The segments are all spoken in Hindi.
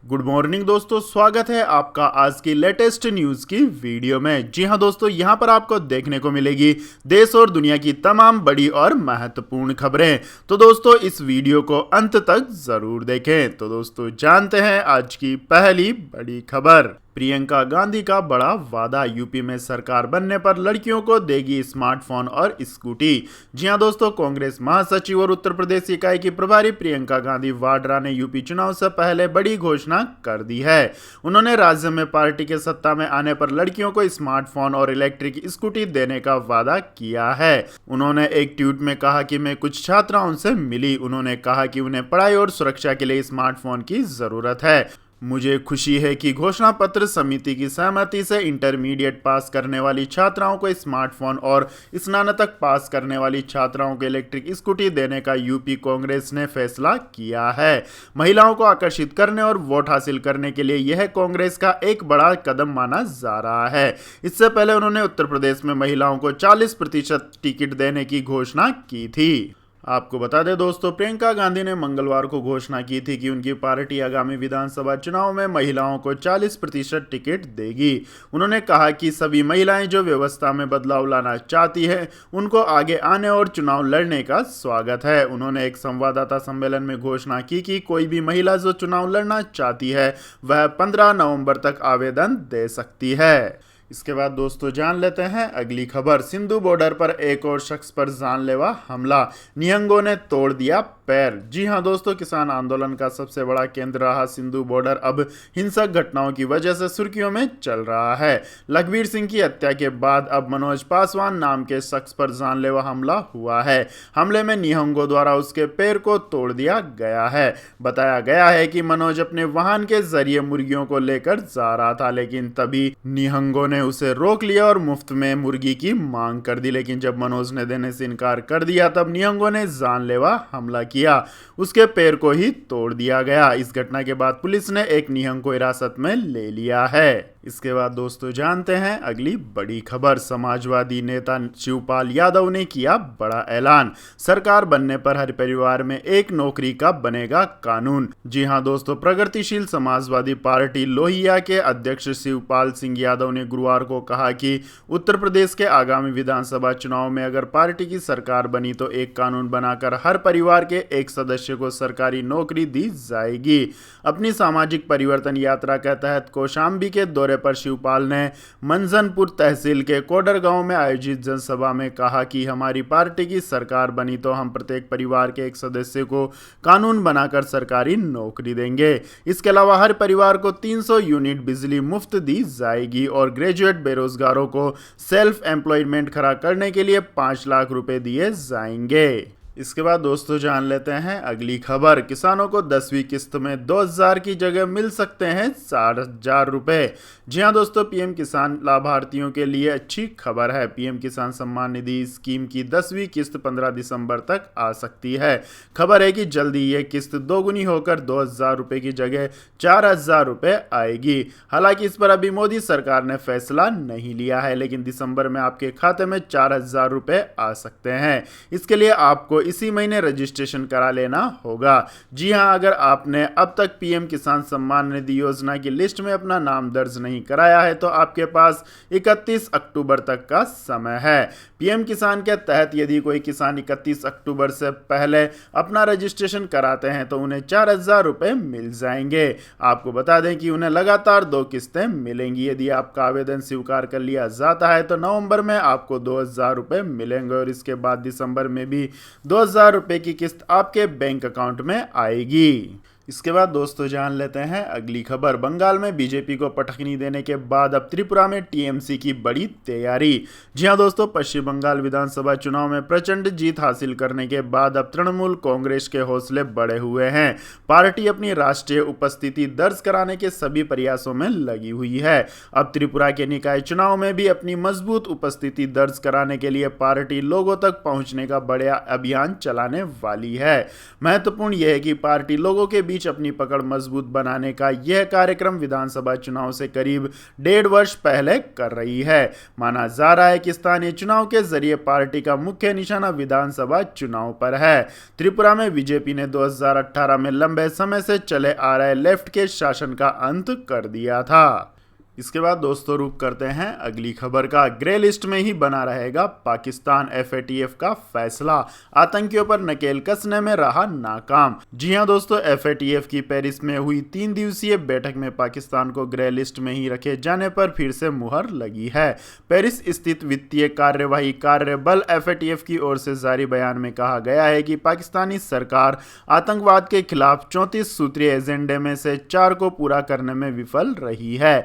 गुड मॉर्निंग दोस्तों, स्वागत है आपका आज की लेटेस्ट न्यूज की वीडियो में। जी हां दोस्तों, यहां पर आपको देखने को मिलेगी देश और दुनिया की तमाम बड़ी और महत्वपूर्ण खबरें। तो दोस्तों इस वीडियो को अंत तक जरूर देखें। तो दोस्तों जानते हैं आज की पहली बड़ी खबर। प्रियंका गांधी का बड़ा वादा, यूपी में सरकार बनने पर लड़कियों को देगी स्मार्टफोन और स्कूटी। जी हां दोस्तों, कांग्रेस महासचिव और उत्तर प्रदेश इकाई की प्रभारी प्रियंका गांधी वाड्रा ने यूपी चुनाव से पहले बड़ी घोषणा कर दी है। उन्होंने राज्य में पार्टी के सत्ता में आने पर लड़कियों को स्मार्टफोन और इलेक्ट्रिक स्कूटी देने का वादा किया है। उन्होंने एक ट्वीट में कहा कि मैं कुछ छात्राओं से मिली। उन्होंने कहा कि उन्हें पढ़ाई और सुरक्षा के लिए स्मार्टफोन की जरूरत है। मुझे खुशी है कि घोषणा पत्र समिति की सहमति से इंटरमीडिएट पास करने वाली छात्राओं को स्मार्टफोन और स्नातक पास करने वाली छात्राओं को इलेक्ट्रिक स्कूटी देने का यूपी कांग्रेस ने फैसला किया है। महिलाओं को आकर्षित करने और वोट हासिल करने के लिए यह कांग्रेस का एक बड़ा कदम माना जा रहा है। इससे पहले उन्होंने उत्तर प्रदेश में महिलाओं को 40% टिकट देने की घोषणा की थी। आपको बता दें दोस्तों, प्रियंका गांधी ने मंगलवार को घोषणा की थी कि उनकी पार्टी आगामी विधानसभा चुनाव में महिलाओं को 40% टिकट देगी। उन्होंने कहा कि सभी महिलाएं जो व्यवस्था में बदलाव लाना चाहती हैं, उनको आगे आने और चुनाव लड़ने का स्वागत है। उन्होंने एक संवाददाता सम्मेलन में घोषणा की कि कोई भी महिला जो चुनाव लड़ना चाहती है वह 15 नवंबर तक आवेदन दे सकती है। इसके बाद दोस्तों जान लेते हैं अगली खबर। सिंधु बॉर्डर पर एक और शख्स पर जानलेवा हमला, निहंगों ने तोड़ दिया पैर। जी हां दोस्तों, किसान आंदोलन का सबसे बड़ा केंद्र रहा सिंधु बॉर्डर अब हिंसक घटनाओं की वजह से सुर्खियों में चल रहा है। लखबीर सिंह की हत्या के बाद अब मनोज पासवान नाम के शख्स पर जानलेवा हमला हुआ है। हमले में निहंगों द्वारा उसके पैर को तोड़ दिया गया है। बताया गया है कि मनोज अपने वाहन के जरिए मुर्गियों को लेकर जा रहा था, लेकिन तभी निहंगों ने उसे रोक लिया और मुफ्त में मुर्गी की मांग कर दी। लेकिन जब मनोज ने देने से इनकार कर दिया तब निहंगों ने जानलेवा हमला किया। उसके पैर को ही तोड़ दिया गया। इस घटना के बाद पुलिस ने एक निहंग को हिरासत में ले लिया है। इसके बाद दोस्तों जानते हैं अगली बड़ी खबर। समाजवादी नेता शिवपाल यादव ने किया बड़ा ऐलान, सरकार बनने पर हर परिवार में एक नौकरी का बनेगा कानून। जी हां दोस्तों, प्रगतिशील समाजवादी पार्टी लोहिया के अध्यक्ष शिवपाल सिंह यादव ने गुरुवार को कहा कि उत्तर प्रदेश के आगामी विधानसभा चुनाव में अगर पार्टी की सरकार बनी तो एक कानून बनाकर हर परिवार के एक सदस्य को सरकारी नौकरी दी जाएगी। अपनी सामाजिक परिवर्तन यात्रा के तहत कौशाम्बी के दौरे पर शिवपाल ने मंजनपुर तहसील के कोडर गांव में आयोजित जनसभा में कहा कि हमारी पार्टी की सरकार बनी तो हम प्रत्येक परिवार के एक सदस्य को कानून बनाकर सरकारी नौकरी देंगे। इसके अलावा हर परिवार को 300 यूनिट बिजली मुफ्त दी जाएगी और ग्रेजुएट बेरोजगारों को सेल्फ एम्प्लॉयमेंट खड़ा करने के लिए 5 लाख रुपए दिए जाएंगे। इसके बाद दोस्तों जान लेते हैं अगली खबर। किसानों को 10वीं किस्त में 2,000 की जगह मिल सकते हैं 4,000 रुपए। जी हां दोस्तों, पीएम किसान लाभार्थियों के लिए अच्छी खबर है। पीएम किसान सम्मान निधि स्कीम की 10वीं किस्त 15 दिसंबर तक आ सकती है। खबर है कि जल्दी ये किस्त दोगुनी होकर 2,000 रुपए की जगह 4,000 रुपए आएगी। हालांकि इस पर अभी मोदी सरकार ने फैसला नहीं लिया है, लेकिन दिसंबर में आपके खाते में 4,000 रुपए आ सकते हैं। इसके लिए आपको इसी महीने रजिस्ट्रेशन करा लेना होगा। जी हां, अगर आपने अब तक पीएम किसान सम्मान निधि योजना की लिस्ट में अपना नाम दर्ज नहीं कराया है तो आपके पास 31 अक्टूबर तक का समय है। पीएम किसान के तहत यदि कोई किसान 31 अक्टूबर से पहले अपना रजिस्ट्रेशन कराते हैं तो उन्हें 4,000 रुपए मिल जाएंगे। आपको बता दें कि उन्हें लगातार 2 किस्तें मिलेंगी। यदि आपका आवेदन स्वीकार कर लिया जाता है तो नवंबर में आपको 2,000 रुपए मिलेंगे और इसके बाद दिसंबर में भी 2,000 रुपए की किस्त आपके बैंक अकाउंट में आएगी। इसके बाद दोस्तों जान लेते हैं अगली खबर। बंगाल में बीजेपी को पटखनी देने के बाद अब त्रिपुरा में टीएमसी की बड़ी तैयारी। जी हां दोस्तों, पश्चिम बंगाल विधानसभा चुनाव में प्रचंड जीत हासिल करने के बाद अब तृणमूल कांग्रेस के हौसले बढ़े हुए हैं। पार्टी अपनी राष्ट्रीय उपस्थिति दर्ज कराने के सभी प्रयासों में लगी हुई है। अब त्रिपुरा के निकाय चुनाव में भी अपनी मजबूत उपस्थिति दर्ज कराने के लिए पार्टी लोगों तक पहुंचने का बड़ा अभियान चलाने वाली है। महत्वपूर्ण यह है कि पार्टी लोगों के बीच बीच अपनी पकड़ मजबूत बनाने का यह कार्यक्रम विधानसभा चुनाव से करीब 1.5 वर्ष पहले कर रही है। माना जा रहा है कि स्थानीय चुनाव के जरिए पार्टी का मुख्य निशाना विधानसभा चुनाव पर है। त्रिपुरा में बीजेपी ने 2018 में लंबे समय से चले आ रहे लेफ्ट के शासन का अंत कर दिया था। इसके बाद दोस्तों रुक करते हैं अगली खबर का। ग्रे लिस्ट में ही बना रहेगा पाकिस्तान, FATF का फैसला, आतंकियों पर नकेल कसने में रहा नाकाम। जी हां दोस्तों, FATF की पेरिस में हुई 3 दिवसीय बैठक में पाकिस्तान को ग्रे लिस्ट में ही रखे जाने पर फिर से मुहर लगी है। पेरिस स्थित वित्तीय कार्यवाही कार्य बल FATF की ओर से जारी बयान में कहा गया है कि पाकिस्तानी सरकार आतंकवाद के खिलाफ 34 सूत्रीय एजेंडे में से 4 को पूरा करने में विफल रही है।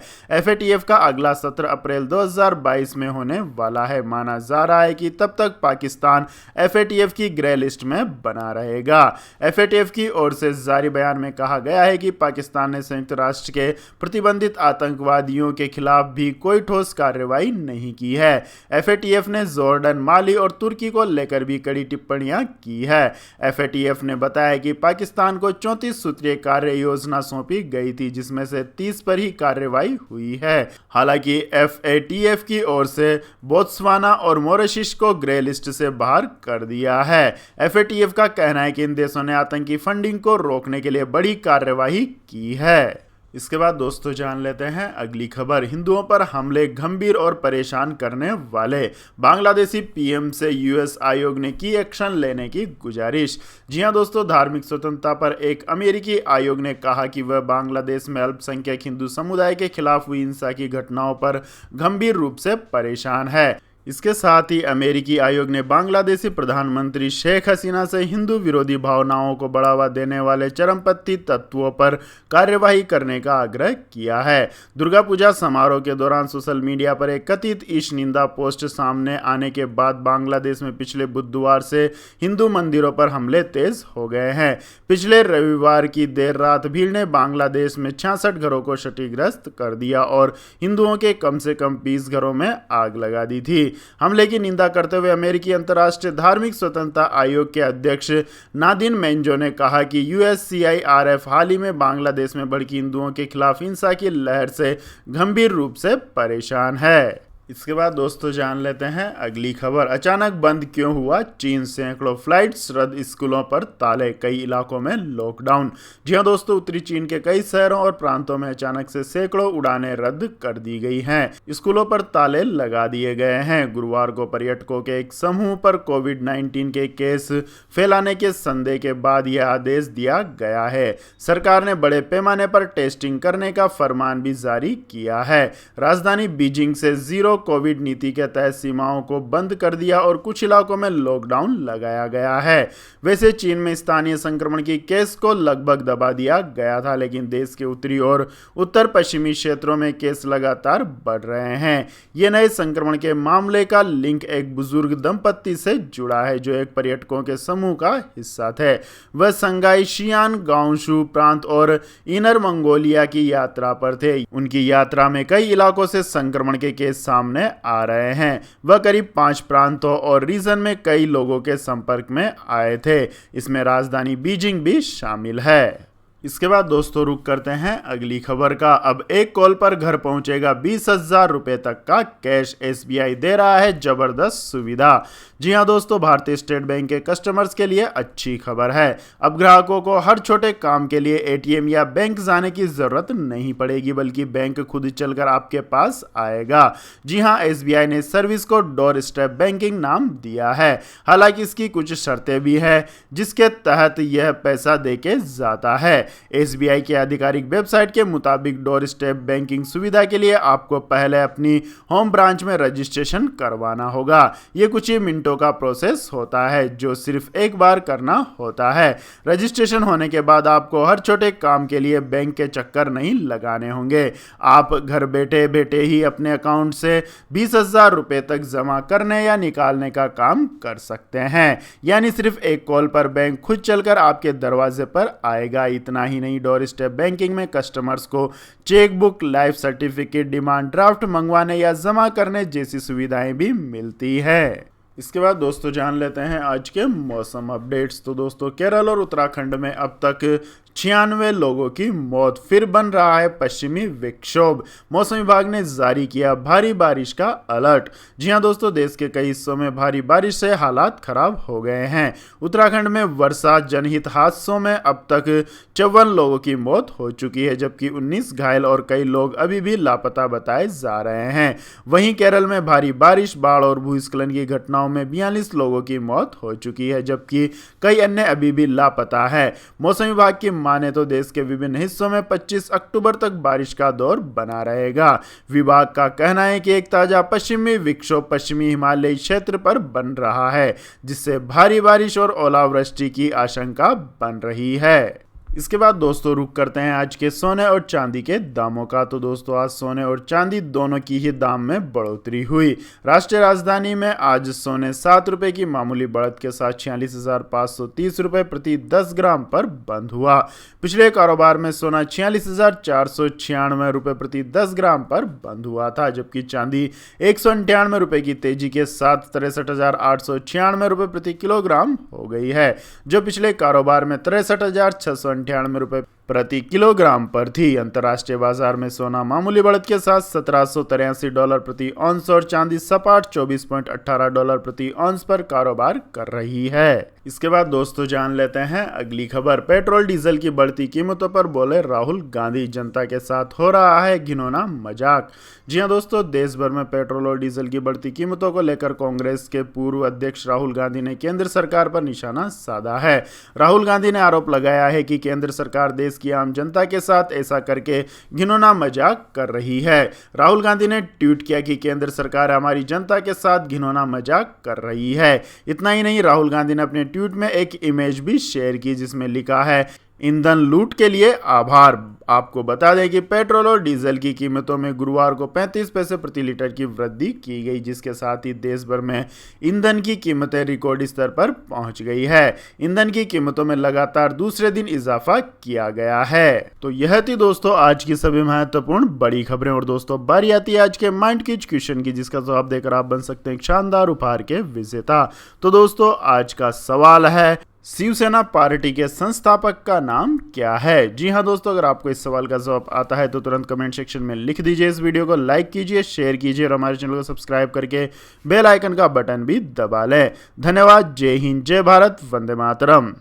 FATF का अगला सत्र अप्रैल 2022 में होने वाला है। माना जा रहा है कि तब तक पाकिस्तान FATF की ग्रे लिस्ट में बना रहेगा। FATF की ओर से जारी बयान में कहा गया है कि पाकिस्तान ने संयुक्त राष्ट्र के प्रतिबंधित आतंकवादियों के खिलाफ भी कोई ठोस कार्रवाई नहीं की है। FATF ने जॉर्डन, माली और तुर्की को लेकर भी कड़ी टिप्पणियां की है। FATF ने बताया कि पाकिस्तान को 34 सूत्रीय कार्य योजना सौंपी गई थी, जिसमें से 30 पर ही कार्रवाई हुई है। हालांकि FATF की ओर से बोत्सवाना और मॉरिशस को ग्रे लिस्ट से बाहर कर दिया है। FATF का कहना है कि इन देशों ने आतंकी फंडिंग को रोकने के लिए बड़ी कार्रवाई की है। इसके बाद दोस्तों जान लेते हैं अगली खबर। हिंदुओं पर हमले गंभीर और परेशान करने वाले, बांग्लादेशी PM से US आयोग ने की एक्शन लेने की गुजारिश। जी हां दोस्तों, धार्मिक स्वतंत्रता पर एक अमेरिकी आयोग ने कहा कि वह बांग्लादेश में अल्पसंख्यक हिंदू समुदाय के खिलाफ हुई हिंसा की घटनाओं पर गंभीर रूप से परेशान है। इसके साथ ही अमेरिकी आयोग ने बांग्लादेशी प्रधानमंत्री शेख हसीना से हिंदू विरोधी भावनाओं को बढ़ावा देने वाले चरमपंथी तत्वों पर कार्यवाही करने का आग्रह किया है। दुर्गा पूजा समारोह के दौरान सोशल मीडिया पर एक कथित ईश निंदा पोस्ट सामने आने के बाद बांग्लादेश में पिछले बुधवार से हिंदू मंदिरों पर हमले तेज हो गए हैं। पिछले रविवार की देर रात भीड़ ने बांग्लादेश में 66 घरों को क्षतिग्रस्त कर दिया और हिंदुओं के कम से कम 20 घरों में आग लगा दी थी। हमले की निंदा करते हुए अमेरिकी अंतर्राष्ट्रीय धार्मिक स्वतंत्रता आयोग के अध्यक्ष नादिन मेंजो ने कहा कि USCIRF हाल ही में बांग्लादेश में भड़की हिंदुओं के खिलाफ हिंसा की लहर से गंभीर रूप से परेशान है। इसके बाद दोस्तों जान लेते हैं अगली खबर। अचानक बंद क्यों हुआ चीन, सैकड़ों फ्लाइट्स रद्द, स्कूलों पर ताले, कई इलाकों में लॉकडाउन। जी हां दोस्तों, उत्तरी चीन के कई शहरों और प्रांतों में अचानक से सैकड़ों उड़ानें रद्द कर दी गई हैं। स्कूलों पर ताले लगा दिए गए हैं। गुरुवार को पर्यटकों के एक समूह पर कोविड-19 के केस फैलाने के संदेह के बाद यह आदेश दिया गया है। सरकार ने बड़े पैमाने पर टेस्टिंग करने का फरमान भी जारी किया है। राजधानी बीजिंग से जीरो कोविड नीति के तहत सीमाओं को बंद कर दिया और कुछ इलाकों में लॉकडाउन लगाया गया है। वैसे चीन में स्थानीय संक्रमण की केस को लगभग दबा दिया गया था, लेकिन देश के उत्तरी और उत्तर पश्चिमी क्षेत्रों में केस लगातार बढ़ रहे हैं। ये नए संक्रमण के मामले का लिंक एक बुजुर्ग दंपत्ति से जुड़ा है जो एक पर्यटकों के समूह का हिस्सा थे। वह संगाई शियान, गाओशू प्रांत और इनर मंगोलिया की यात्रा पर थे। उनकी यात्रा में कई इलाकों से संक्रमण के केस सामने आ रहे हैं। वह करीब 5 प्रांतों और रीजन में कई लोगों के संपर्क में आए थे। इसमें राजधानी बीजिंग भी शामिल है। इसके बाद दोस्तों रुक करते हैं अगली खबर का। अब एक कॉल पर घर पहुंचेगा 20,000 रुपए तक का कैश, SBI दे रहा है जबरदस्त सुविधा। जी हां दोस्तों, भारतीय स्टेट बैंक के कस्टमर्स के लिए अच्छी खबर है। अब ग्राहकों को हर छोटे काम के लिए ATM या बैंक जाने की जरूरत नहीं पड़ेगी, बल्कि बैंक खुद चलकर आपके पास आएगा। जी हां, SBI ने सर्विस को डोर स्टेप बैंकिंग नाम दिया है। हालांकि इसकी कुछ शर्तें भी है जिसके तहत यह पैसा देके जाता है। SBI के आधिकारिक वेबसाइट के मुताबिक डोर स्टेप बैंकिंग सुविधा के लिए आपको पहले अपनी होम ब्रांच में रजिस्ट्रेशन करवाना होगा। ये कुछ ही मिनटों का प्रोसेस होता है जो सिर्फ एक बार करना होता है। रजिस्ट्रेशन होने के बाद आपको हर छोटे काम के लिए बैंक के चक्कर नहीं लगाने होंगे। आप घर बैठे बैठे ही अपने अकाउंट से 20,000 रुपए तक जमा करने या निकालने का काम कर सकते हैं। यानी सिर्फ एक कॉल पर बैंक खुद चलकर आपके दरवाजे पर आएगा। इतना ही नहीं, डोर स्टेप बैंकिंग में कस्टमर्स को chequebook, life certificate, demand draft मंगवाने या जमा करने जैसी सुविधाएं भी मिलती है। इसके बाद दोस्तों जान लेते हैं आज के मौसम अपडेट्स। तो दोस्तों, केरल और उत्तराखंड में अब तक 96 लोगों की मौत, फिर बन रहा है पश्चिमी विक्षोभ। मौसम विभाग ने जारी किया भारी बारिश का अलर्ट। जी हां दोस्तों, देश के कई हिस्सों में भारी बारिश से हालात खराब हो गए हैं। उत्तराखंड में वर्षा जनहित हादसों में अब तक 54 लोगों की मौत हो चुकी है, जबकि 19 घायल और कई लोग अभी भी लापता बताए जा रहे हैं। वहीं केरल में भारी बारिश, बाढ़ और भूस्खलन की घटनाओं में 42 लोगों की मौत हो चुकी है, जबकि कई अन्य अभी भी लापता है। मौसम विभाग की माने तो देश के विभिन्न हिस्सों में 25 अक्टूबर तक बारिश का दौर बना रहेगा। विभाग का कहना है कि एक ताजा पश्चिमी विक्षोभ पश्चिमी हिमालयी क्षेत्र पर बन रहा है, जिससे भारी बारिश और ओलावृष्टि की आशंका बन रही है। इसके बाद दोस्तों रुक करते हैं आज के सोने और चांदी के दामों का। तो दोस्तों आज सोने और चांदी दोनों की ही दाम में बढ़ोतरी हुई। राष्ट्रीय राजधानी में आज सोने 7 रुपए की मामूली बढ़त के साथ 46,530 रुपए प्रति 10 ग्राम पर बंद हुआ। पिछले कारोबार में सोना 46,496 रुपए प्रति 10 ग्राम पर बंद हुआ था, जबकि चांदी 198 रुपए की तेजी के साथ 63,896 रुपए प्रति किलोग्राम हो गई है, जो पिछले कारोबार में 63,698 रुपए प्रति किलोग्राम पर थी। अंतर्राष्ट्रीय बाजार में सोना मामूली बढ़त के साथ $1783 प्रति औंस और चांदी सपाट $24.18 प्रति औंस पर कारोबार कर रही है। इसके बाद दोस्तों जान लेते हैं अगली खबर। पेट्रोल डीजल की बढ़ती कीमतों पर बोले राहुल गांधी, जनता के साथ हो रहा है घिनौना मजाक। जी हां दोस्तों, देश भर में पेट्रोल और डीजल की बढ़ती कीमतों को लेकर कांग्रेस के पूर्व अध्यक्ष राहुल गांधी ने केंद्र सरकार पर निशाना साधा है। राहुल गांधी ने आरोप लगाया है कि केंद्र सरकार देश की आम जनता के साथ ऐसा करके घिनौना मजाक कर रही है। राहुल गांधी ने ट्वीट किया कि केंद्र सरकार हमारी जनता के साथ घिनौना मजाक कर रही है। इतना ही नहीं, राहुल गांधी ने अपने ट्वीट में एक इमेज भी शेयर की जिसमें लिखा है ईंधन लूट के लिए आभार। आपको बता दें कि पेट्रोल और डीजल की कीमतों में गुरुवार को 35 पैसे प्रति लीटर की वृद्धि की गई, जिसके साथ ही देश भर में ईंधन की कीमतें रिकॉर्ड स्तर पर पहुंच गई है। ईंधन की कीमतों में लगातार दूसरे दिन इजाफा किया गया है। तो यह थी दोस्तों आज की सभी महत्वपूर्ण बड़ी खबरें। और दोस्तों बारी आती है आज के माइंड क्विज क्वेश्चन की, जिसका जवाब देकर आप बन सकते हैं एक शानदार उपहार के विजेता। तो दोस्तों आज का सवाल है, शिवसेना पार्टी के संस्थापक का नाम क्या है? जी हां दोस्तों, अगर आपको इस सवाल का जवाब आता है तो तुरंत कमेंट सेक्शन में लिख दीजिए। इस वीडियो को लाइक कीजिए, शेयर कीजिए और हमारे चैनल को सब्सक्राइब करके बेल आइकन का बटन भी दबा लें। धन्यवाद। जय हिंद, जय भारत, वंदे मातरम।